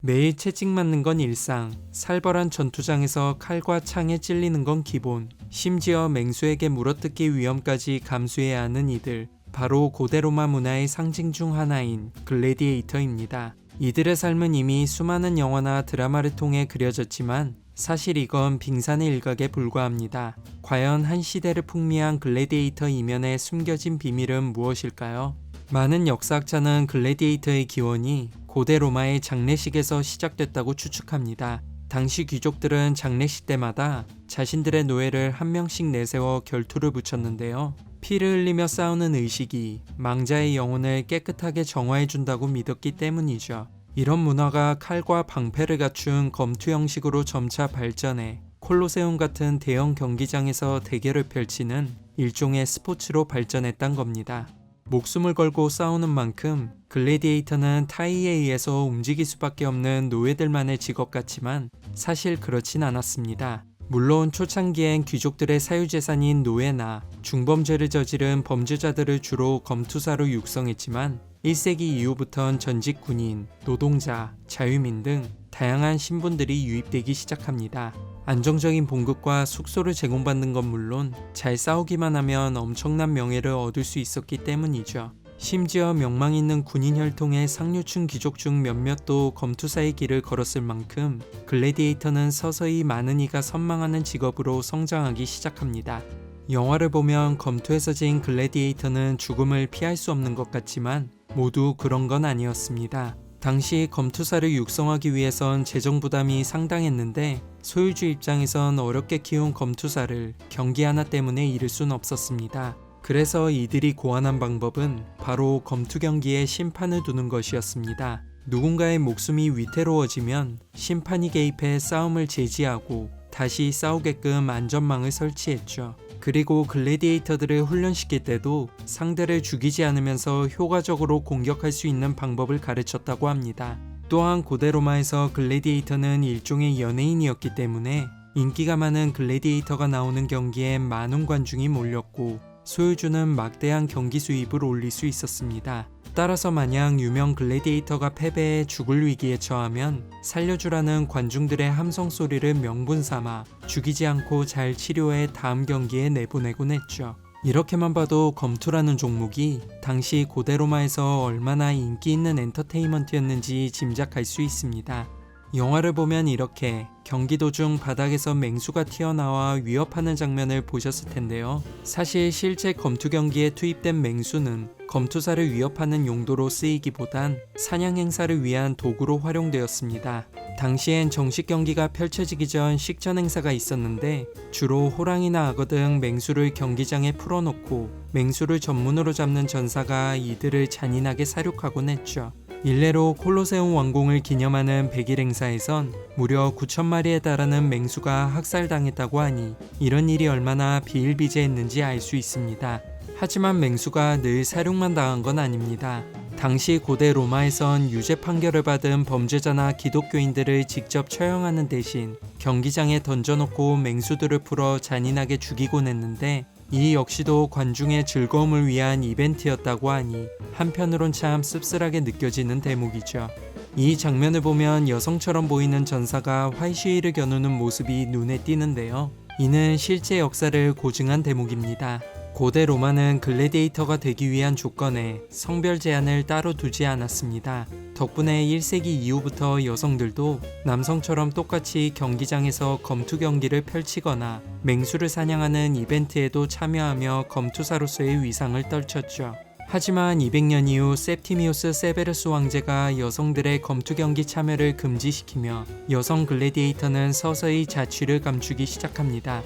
매일 채찍 맞는 건 일상, 살벌한 전투장에서 칼과 창에 찔리는 건 기본, 심지어 맹수에게 물어뜯기 위험까지 감수해야 하는 이들, 바로 고대 로마 문화의 상징 중 하나인 글래디에이터입니다. 이들의 삶은 이미 수많은 영화나 드라마를 통해 그려졌지만 사실 이건 빙산의 일각에 불과합니다. 과연 한 시대를 풍미한 글래디에이터 이면에 숨겨진 비밀은 무엇일까요? 많은 역사학자는 글래디에이터의 기원이 고대 로마의 장례식에서 시작됐다고 추측합니다. 당시 귀족들은 장례식 때마다 자신들의 노예를 한 명씩 내세워 결투를 붙였는데요. 피를 흘리며 싸우는 의식이 망자의 영혼을 깨끗하게 정화해준다고 믿었기 때문이죠. 이런 문화가 칼과 방패를 갖춘 검투 형식으로 점차 발전해 콜로세움 같은 대형 경기장에서 대결을 펼치는 일종의 스포츠로 발전했단 겁니다. 목숨을 걸고 싸우는 만큼 글래디에이터는 타의에 의해서 움직일 수밖에 없는 노예들만의 직업 같지만 사실 그렇진 않았습니다. 물론 초창기엔 귀족들의 사유재산인 노예나 중범죄를 저지른 범죄자들을 주로 검투사로 육성했지만 1세기 이후부턴 전직 군인, 노동자, 자유민 등 다양한 신분들이 유입되기 시작합니다. 안정적인 봉급과 숙소를 제공받는 건 물론 잘 싸우기만 하면 엄청난 명예를 얻을 수 있었기 때문이죠. 심지어 명망 있는 군인 혈통의 상류층 귀족 중 몇몇도 검투사의 길을 걸었을 만큼 글래디에이터는 서서히 많은 이가 선망하는 직업으로 성장하기 시작합니다. 영화를 보면 검투에서 진 글래디에이터는 죽음을 피할 수 없는 것 같지만 모두 그런 건 아니었습니다. 당시 검투사를 육성하기 위해선 재정 부담이 상당했는데 소유주 입장에선 어렵게 키운 검투사를 경기 하나 때문에 잃을 순 없었습니다. 그래서 이들이 고안한 방법은 바로 검투 경기에 심판을 두는 것이었습니다. 누군가의 목숨이 위태로워지면 심판이 개입해 싸움을 제지하고 다시 싸우게끔 안전망을 설치했죠. 그리고 글래디에이터들을 훈련시킬 때도 상대를 죽이지 않으면서 효과적으로 공격할 수 있는 방법을 가르쳤다고 합니다. 또한 고대 로마에서 글래디에이터는 일종의 연예인이었기 때문에 인기가 많은 글래디에이터가 나오는 경기에 많은 관중이 몰렸고 소유주는 막대한 경기 수입을 올릴 수 있었습니다. 따라서 만약 유명 글래디에이터가 패배해 죽을 위기에 처하면 살려주라는 관중들의 함성 소리를 명분 삼아 죽이지 않고 잘 치료해 다음 경기에 내보내곤 했죠. 이렇게만 봐도 검투라는 종목이 당시 고대 로마에서 얼마나 인기 있는 엔터테인먼트였는지 짐작할 수 있습니다. 영화를 보면 이렇게 경기 도중 바닥에서 맹수가 튀어나와 위협하는 장면을 보셨을 텐데요. 사실 실제 검투 경기에 투입된 맹수는 검투사를 위협하는 용도로 쓰이기보단 사냥 행사를 위한 도구로 활용되었습니다. 당시엔 정식 경기가 펼쳐지기 전 식전 행사가 있었는데 주로 호랑이나 악어 등 맹수를 경기장에 풀어놓고 맹수를 전문으로 잡는 전사가 이들을 잔인하게 사륙하곤 했죠. 일례로 콜로세움 완공을 기념하는 100일 행사에선 무려 9,000마리에 달하는 맹수가 학살당했다고 하니 이런 일이 얼마나 비일비재했는지 알 수 있습니다. 하지만 맹수가 늘 사륙만 당한 건 아닙니다. 당시 고대 로마에선 유죄 판결을 받은 범죄자나 기독교인들을 직접 처형하는 대신 경기장에 던져놓고 맹수들을 풀어 잔인하게 죽이곤 했는데 이 역시도 관중의 즐거움을 위한 이벤트였다고 하니 한편으론 참 씁쓸하게 느껴지는 대목이죠. 이 장면을 보면 여성처럼 보이는 전사가 활시위를 겨누는 모습이 눈에 띄는데요. 이는 실제 역사를 고증한 대목입니다. 고대 로마는 글래디에이터가 되기 위한 조건에 성별 제한을 따로 두지 않았습니다. 덕분에 1세기 이후부터 여성들도 남성처럼 똑같이 경기장에서 검투 경기를 펼치거나 맹수를 사냥하는 이벤트에도 참여하며 검투사로서의 위상을 떨쳤죠. 하지만 200년 이후 septimius severus 황제가 여성들의 검투 경기 참여를 금지시키며 여성 글래디에이터는 서서히 자취를 감추기 시작합니다.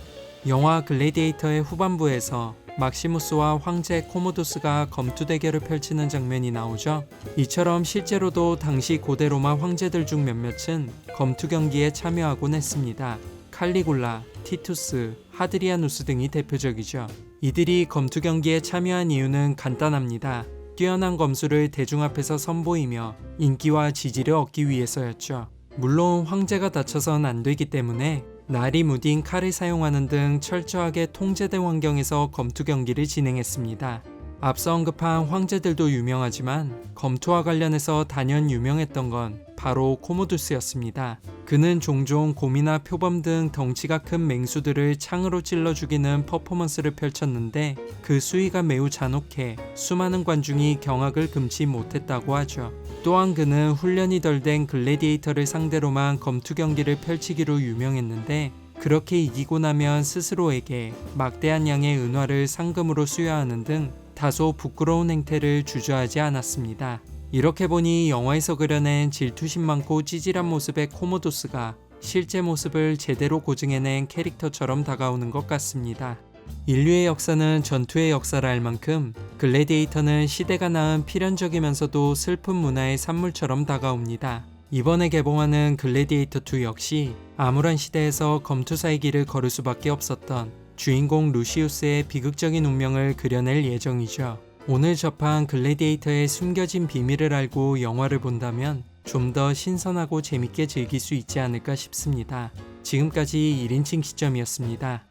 영화 글래디에이터의 후반부에서 막시무스와 황제 코모두스가 검투 대결을 펼치는 장면이 나오죠. 이처럼 실제로도 당시 고대 로마 황제들 중 몇몇은 검투 경기에 참여하곤 했습니다. 칼리굴라, 티투스, 하드리아누스 등이 대표적이죠. 이들이 검투 경기에 참여한 이유는 간단합니다. 뛰어난 검술을 대중 앞에서 선보이며 인기와 지지를 얻기 위해서였죠. 물론 황제가 다쳐선 안 되기 때문에 날이 무딘 칼을 사용하는 등 철저하게 통제된 환경에서 검투 경기를 진행했습니다. 앞서 언급한 황제들도 유명하지만 검투와 관련해서 단연 유명했던 건 바로 코모두스였습니다. 그는 종종 곰이나 표범 등 덩치가 큰 맹수들을 창으로 찔러 죽이는 퍼포먼스를 펼쳤는데 그 수위가 매우 잔혹해 수많은 관중이 경악을 금치 못했다고 하죠. 또한 그는 훈련이 덜 된 글래디에이터를 상대로만 검투 경기를 펼치기로 유명했는데 그렇게 이기고 나면 스스로에게 막대한 양의 은화를 상금으로 수여하는 등 다소 부끄러운 행태를 주저하지 않았습니다. 이렇게 보니 영화에서 그려낸 질투심 많고 찌질한 모습의 코모도스가 실제 모습을 제대로 고증해낸 캐릭터처럼 다가오는 것 같습니다. 인류의 역사는 전투의 역사라 할 만큼 글래디에이터는 시대가 낳은 필연적이면서도 슬픈 문화의 산물처럼 다가옵니다. 이번에 개봉하는 글래디에이터 2 역시 암울한 시대에서 검투사의 길을 걸을 수밖에 없었던 주인공 루시우스의 비극적인 운명을 그려낼 예정이죠. 오늘 접한 글래디에이터의 숨겨진 비밀을 알고 영화를 본다면 좀 더 신선하고 재밌게 즐길 수 있지 않을까 싶습니다. 지금까지 1인칭 시점이었습니다.